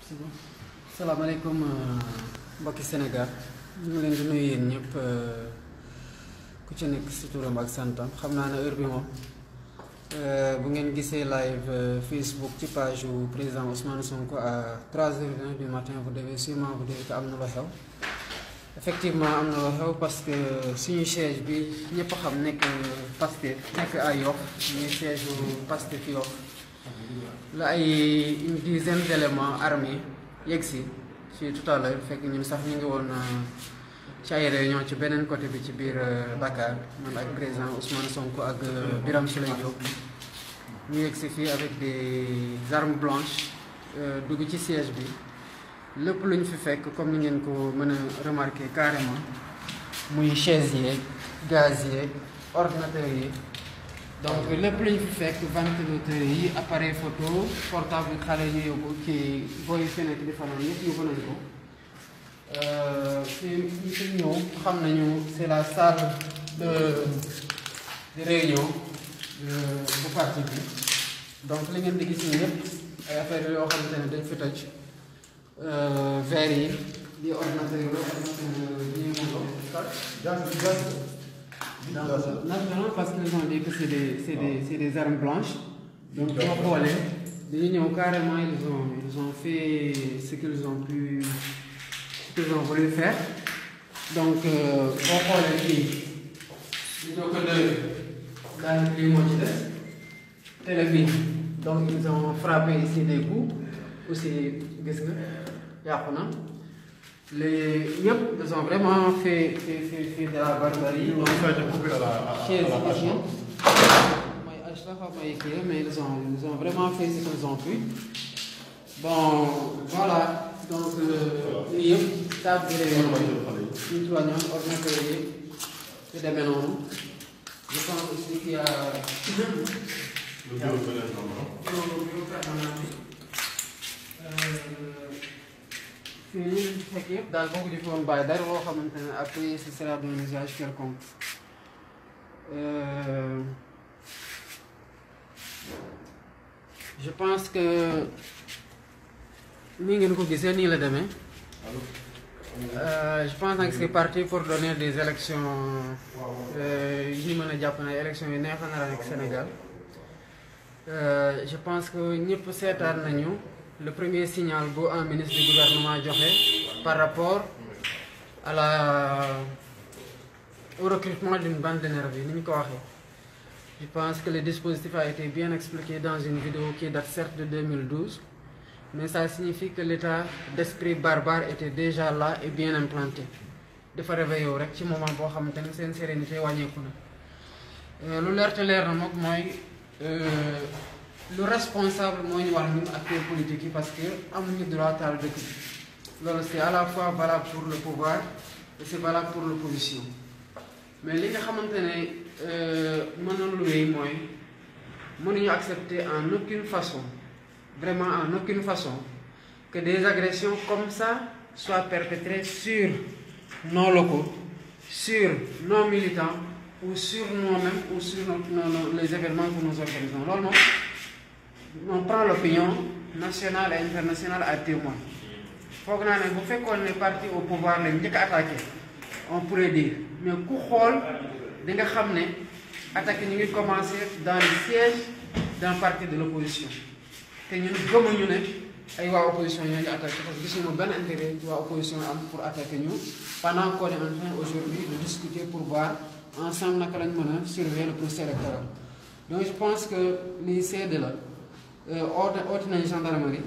c'est bon. Salaamaaleykum mbokki Sénégal ñu ngi leen di nuyu yéen ñëpp ku ci nekk si turam ak santam xam naa ne heure bi moom bu ngeen gisee live Facebook ci page yu président Ousmane Sonko à 3h20 du matin vous devez sûrement vous dire que am na lu xew effectivement am na lu xew parce que suñu siège bi ñëpp xam nekk Pastef nekk ay Yoff ñuy siège yu Pastef Yoff la ay une dizaine d'éléments armés yegg si tout à l'heure fekk ñun sax ñu ngi woon ci ay réunion ci beneen côté bi ci biir Dakar man ak président Ousmane Sonko ak Birame Souleye Diop ñu yegg si fii avec des armes blanches dugg ci siège bi lépp lu ñu fi fekk comme ni ngeen ko mën a remarquer carrément muy chaise yeeg gaz yeeg ordinateur yi donc lépp lu ñu fi fekk ventilateur yi appareil photo portable xale ñu yóbbu ci booy fenêtre di fanaan yëpp yóbbu nañ ko fi fi ñëw xam nañu c'est la salle de réunion bu parti bi donc li ngeen di gis nii yëpp ay affaires yoo xamante ne dañ fi toj verre yi di ordinateur yi di moto non parce qu'ils ont dit que c'est des armes blanches donc boo xoolee dañu ñëw carrément ils ont fait ce qu'ils ont voulu faire donc boo xoolee fii plutôt que de daanaka lii moo ci des télé bi donc ils ont frappé ici des coups aussi gis nga yàqu na les ñëpp ils ont vraiment fait de la barbarie. Ils ont coupé à la hache. Mais ils ont vraiment fait ce qu'ils ont pu. Bon, voilà. Donc, lii yëpp table de réunion bi ñu tubaab ñoom ordinateur yi ci demee noonu. Je pense aussi qu'il y a. Le bureau permanent. fii fekk yëpp daal boo ko di foon bàyyi dara loo xamante ne après ce sera d'un usage quelconque je pense que ni ngeen ko gisee nii la demee je pense nag c'est parti pour donner des élections yi ñu mën a jàpp ne élections yi neex na nekk Sénégal je pense que ñëpp seetaan nañu le premier signal bu un ministre du gouvernement joxe par rapport au recrutement d'une bande de nervis ni ñu ko waxee. Je pense que le dispositif a été bien expliqué dans une vidéo qui date certes de 2012, mais ça signifie que l'état d'esprit barbare était déjà là et bien implanté. dafa réveillé rek ci moment boo xamante ne seen sérénité wàññeeku na lu leer te leer na moom mooy. Le responsable mooy ñu war ñun acteurs politiques yi parce que amuñu droit taal dëkk bi loolu c'est à la fois valable pour le pouvoir et c'est valable pour l'opposition mais li nga xamante ne mënoon lu wéy mooy mënuñu accepter en aucune façon vraiment en aucune façon que des agressions comme ça soient perpétrées sur nos locaux sur nos militants ou sur nous-mêmes ou sur les événements que nous organisons loolu moom on prend l'opinion nationale et internationale à témoin foog naa ne bu fekkoon ne parti au pouvoir lañ njëkk a attaqué on pourrait dire mais ku xool di nga xam ne attaque ñu ngi commencé dans le siège d'un parti de l'opposition te ñun gëmuñu ne ay waa opposition ñoo ñu attaqué parce que gisuñu benn intérêt waa opposition am pour attaquer ñu pendant qu'on est en train aujourd'hui de discuter pour voir ensemble naka lañ mën a surveiller le processus électoral donc je pense que lii seede la oote nañu gendarmerie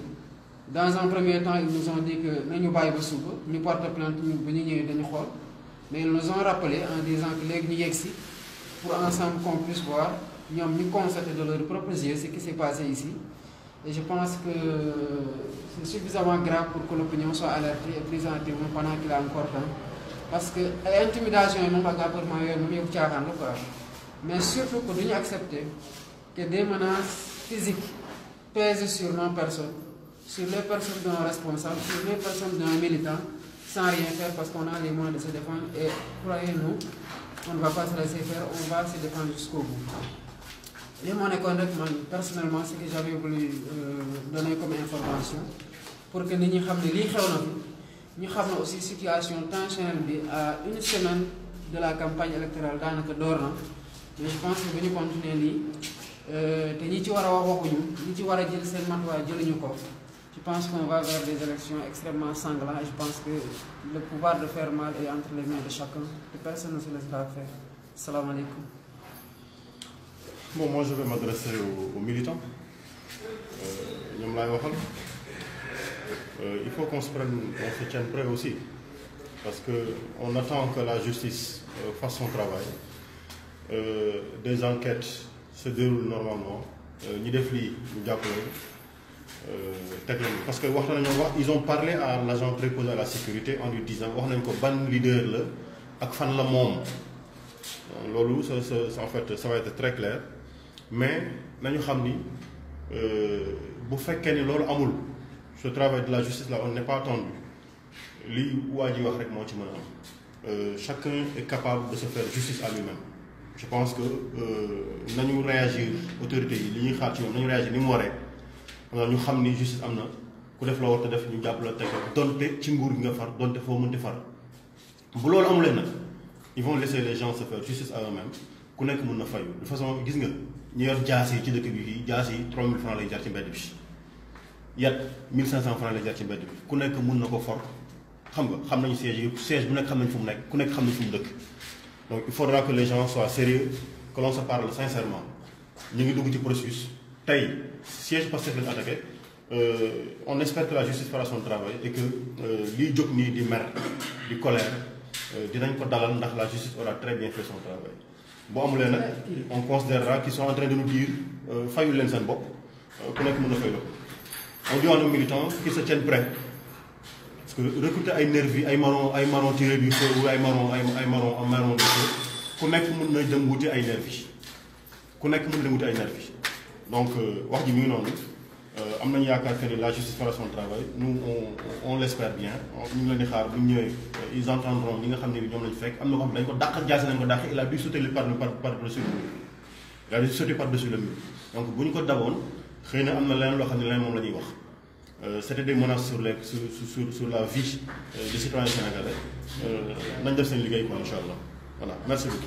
dans un premier temps ils nous ont dit que nañu bàyyi ba suba ñu porte plainte ñu bu ñu ñëwee dañu xool mais ils nous ont rappelé en disant que léegi ñu yegg si pour ensemble qu'on puisse voir ñoom ñu constater de leurs propres yeux ce qui s'est passé ici et je pense que c'est suffisamment grave pour que l'opinion soit alertée et prise en témoin pendant qu'il y a encore temps parce que ay intimidation yi moom ak appartement yooyu moom yëpp caaxaan la quoi mais surtout que duñu accepter que des menaces physiques pèsent sur nos personnes, sur les personnes de nos responsables, sur les personnes de nos militants, sans rien faire parce qu'on a les moyens de se défendre et croyez-nous, on ne va pas se laisser faire, on va se défendre jusqu'au bout. Et mon école, personnellement, ce que j'avais voulu donner comme information, pour que nit ñi xam ne lii xew na fi ñu xam ne aussi situation tensionnelle bi à une semaine de la campagne électorale daanaka door na mais je pense que bu ñu continuer nii te ñi ci war a wax waxuñu ñi ci war a jël seen matuwaay jëluñu ko je pense qu'on va vers des élections extrêmement sanglantes et je pense que le pouvoir de faire mal est entre les mains de chacun et personne ne se laissera faire. Salam alaikum. Bon, moi je vais m'adresser aux militants. ñoom laay waxal. Il faut qu'on se tienne prêt aussi parce qu'on attend que la justice fasse son travail. Des enquêtes se déroulent normalement. ñi def lii ñu jàpp leen parce que ils ont parlé à l'agent préposé à la sécurité en lui disant wax nañ ko ban leader la ak fan la moom loolu en fait ça va être très clair mais nañu xam ni bu fekkee ni loolu amul ce travail de la justice là on n'est pas attendu li waa ji wax rek moo ci mën a am chacun est capable de se faire justice à lui-même je pense que nañu réagir autorités yi li ñuy xaar ci ñoom nañu réagir ni mu waree ñu xam ni justice am na ku def la war te def ñu jàpp la teg donte ci nguur gi nga far donte foo mënti far bu loolu amuleen nag ils vont laisser les gens se faire justice à eux-mêmes ku nekk mën na fayu de façon gis nga ñu yor jaas yi ci dëkk bi fii jaas yi 3000 francs lay jar ci mbedd bi yat 1500 francs lay jar ci mbedd bi ku nekk mën na ko for xam nga xam nañu siège yëpp siège bu nekk xam nañ fu mu nekk ku nekk xam nañ fu mu dëkk donc il faudra que les gens soient sérieux que l'on se parle sincèrement ñu ngi dugg ci processus tey siège Pastef lañu attaqué on espère que la justice fera son travail et que liy jóg nii di mer di colère dinañ ko dalal ndax la justice aura très bien fait son travail boo amulee nag on considérera qu'ils sont en train de nous dire fayul leen seen bopp ku nekk mën na fay la on dit à nos militants qu'ils se tiennent prêts parce que recruter ay nervis ay marron tiré du feu ou ay marron du feu ku nekk mën na dem wuti ay nervis donc wax ji mi ngi noonu am nañu yaakaar que ni la justice fera son travail nous on l'espère bien ñu ngi leen di xaar bu ñu ñëwee ils entendront ñi nga xam ne ñoom lañu fekk am na ko xam ne dañ ko dàq jaasi nañ ko dàq il a dû sauter par-dessus le mur il a dû sauter par-dessus le mur donc bu ñu ko daboon xëy na am na leneen loo xam ne leneen moom la ñuy wax c'était des menaces sur la vie des citoyens sénégalais nañ def seen liggéey quoi incha allah voilà merci beaucoup.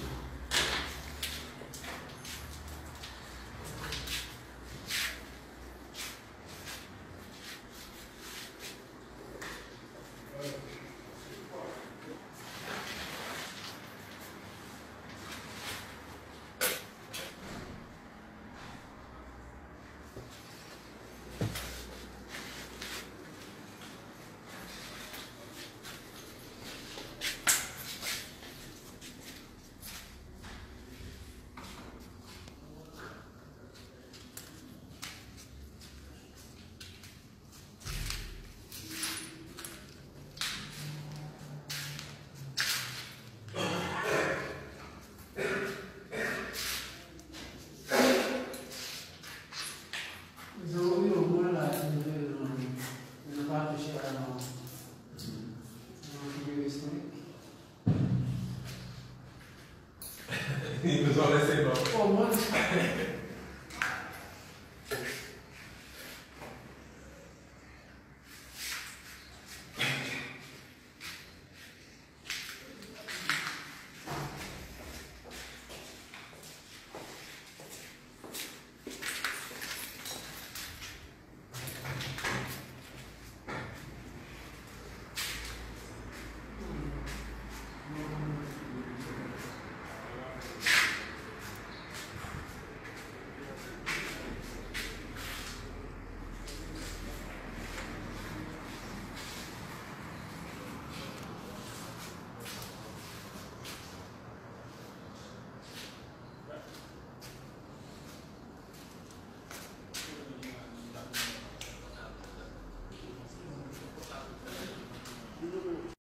Ils nous ont laissé, non? Au moins.